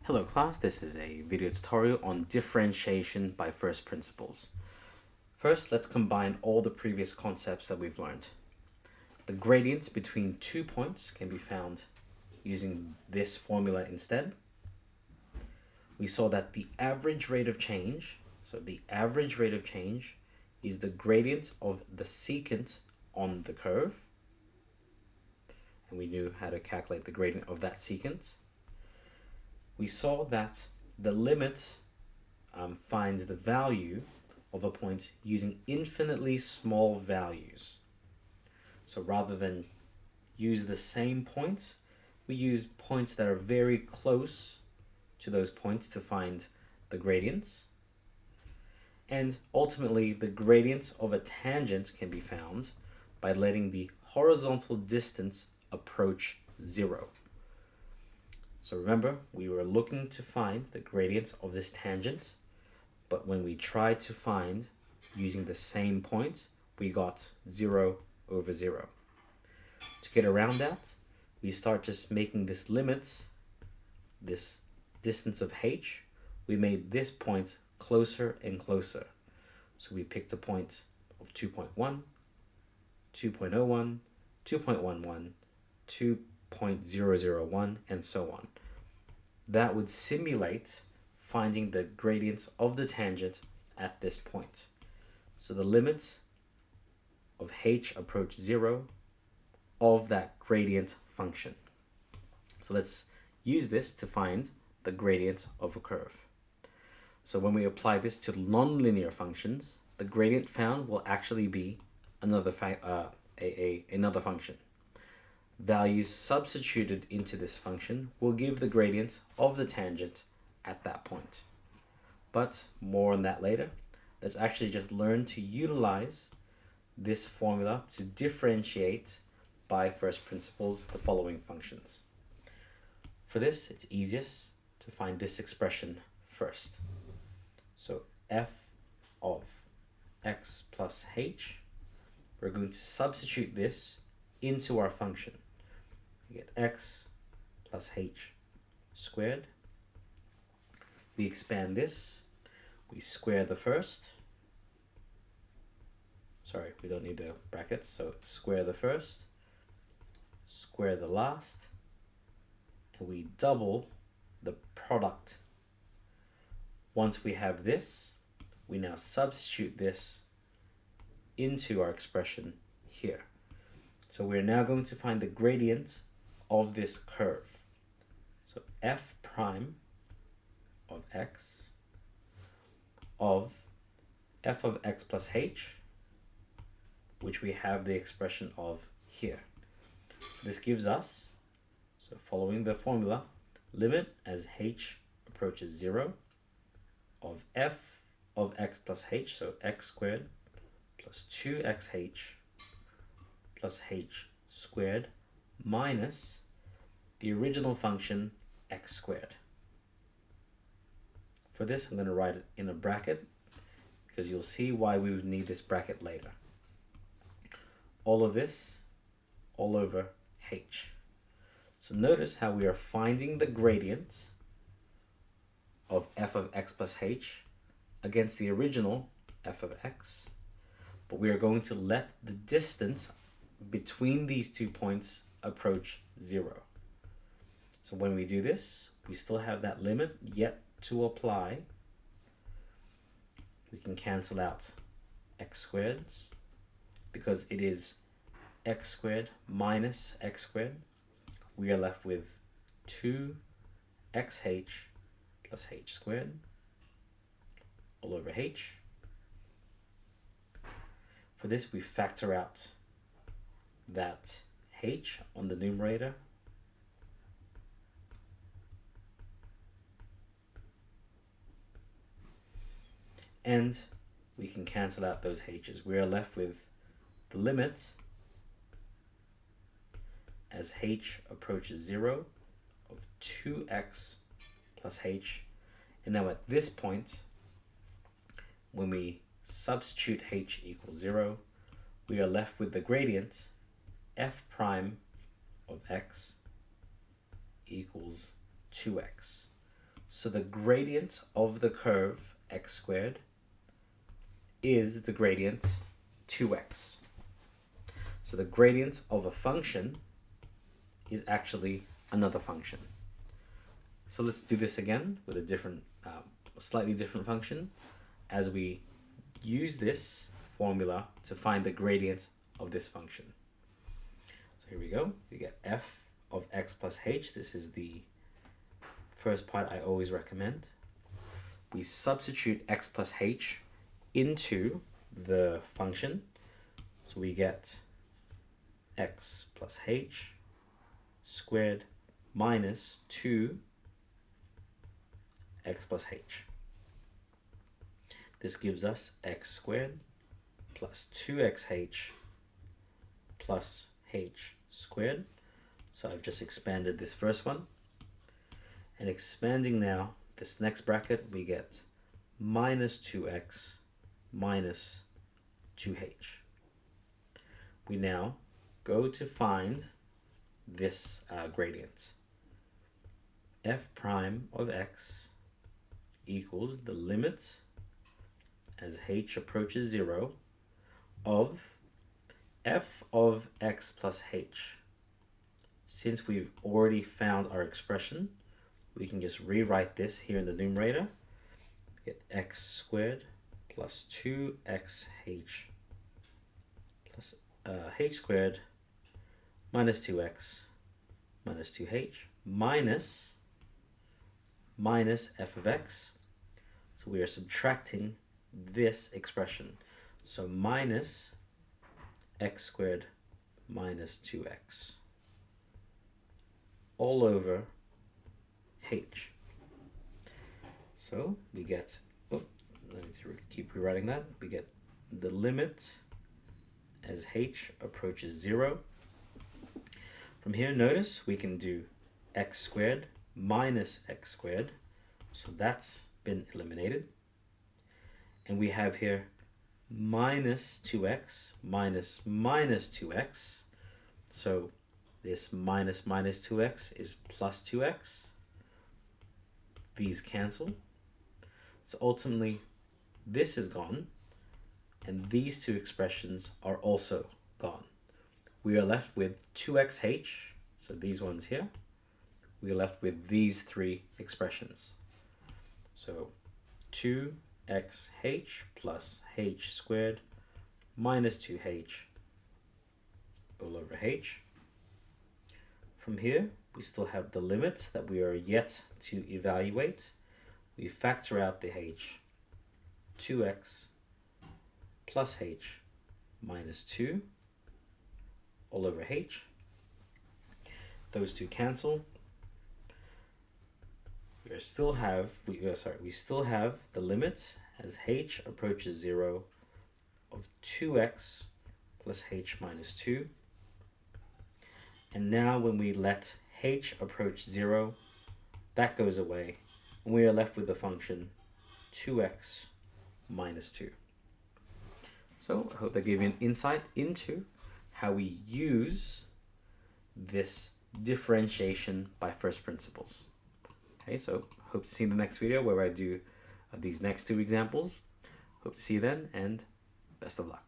Hello class, this is a video tutorial on differentiation by first principles. First, let's combine all the previous concepts that we've learned. The gradients between 2 points can be found using this formula instead. We saw that the average rate of change, is the gradient of the secant on the curve. And we knew how to calculate the gradient of that secant. We saw that the limit finds the value of a point using infinitely small values. So rather than use the same point, we use points that are very close to those points to find the gradients. And ultimately, the gradients of a tangent can be found by letting the horizontal distance approach 0. So remember, we were looking to find the gradients of this tangent, but when we tried to find using the same point, we got 0 over 0. To get around that, we start just making this limit, this distance of h, we made this point closer and closer. So we picked a point of 2.1, 2.01, 2.11, 2.001, and so on. That would simulate finding the gradients of the tangent at this point. So the limit of h approach 0 of that gradient function. So let's use this to find the gradient of a curve. So when we apply this to nonlinear functions, the gradient found will actually be another function. Values substituted into this function will give the gradient of the tangent at that point. But more on that later. Let's actually just learn to utilize this formula to differentiate by first principles the following functions. For this, it's easiest to find this expression first. So f of x plus h, we're going to substitute this into our function. We get x plus h squared. We expand this. We square the first. Sorry, we don't need the brackets. So square the first, square the last, and we double the product. Once we have this, we now substitute this into our expression here. So we're now going to find the gradient of this curve. So f prime of x of f of x plus h, which we have the expression of here. So this gives us, so following the formula, limit as h approaches 0 of f of x plus h, so x squared plus 2xh plus h squared minus the original function x squared. For this, I'm going to write it in a bracket because you'll see why we would need this bracket later. All of this all over h. So notice how we are finding the gradient of f of x plus h against the original f of x, but we are going to let the distance between these 2 points approach 0. So when we do this, we still have that limit yet to apply. We can cancel out x squared because it is x squared minus x squared. We are left with 2xh plus h squared all over h. For this, we factor out that h on the numerator. And we can cancel out those h's. We are left with the limit as h approaches 0 of 2x plus h. And now at this point, when we substitute h equals 0, we are left with the gradient f prime of x equals 2x. So the gradient of the curve x squared is the gradient 2x. So the gradient of a function is actually another function. So let's do this again with a different, slightly different function as we use this formula to find the gradient of this function. So here we go. We get f of x plus h. This is the first part I always recommend. We substitute x plus h into the function. So we get x plus h squared minus 2 x plus h. This gives us x squared plus 2xh plus h squared. So I've just expanded this first one. And expanding now this next bracket, we get minus 2x minus 2h. We now go to find this gradient. F prime of x equals the limit as h approaches 0 of f of x plus h. Since we've already found our expression, we can just rewrite this here in the numerator. We get x squared plus 2xh plus h squared minus 2x minus 2h minus f of x. So we are subtracting this expression. So minus x squared minus 2x all over h. So we get, let me keep rewriting that. We get the limit as h approaches 0. From here, notice we can do x squared minus x squared. So that's been eliminated. And we have here minus 2x minus 2x. So this minus 2x is plus 2x. These cancel. So ultimately, this is gone. And these two expressions are also gone. We are left with 2xh. So these ones here. We are left with these three expressions. So 2xh plus h squared minus 2h all over h. From here, we still have the limit that we are yet to evaluate. We factor out the h, 2x plus h minus 2 all over h. Those two cancel. We still have the limit as h approaches 0 of 2x plus h minus 2. And now when we let h approach 0, that goes away, and we are left with the function 2x minus 2. So I hope that gave you an insight into how we use this differentiation by first principles. Okay, so hope to see you in the next video where I do these next two examples. Hope to see you then, and best of luck.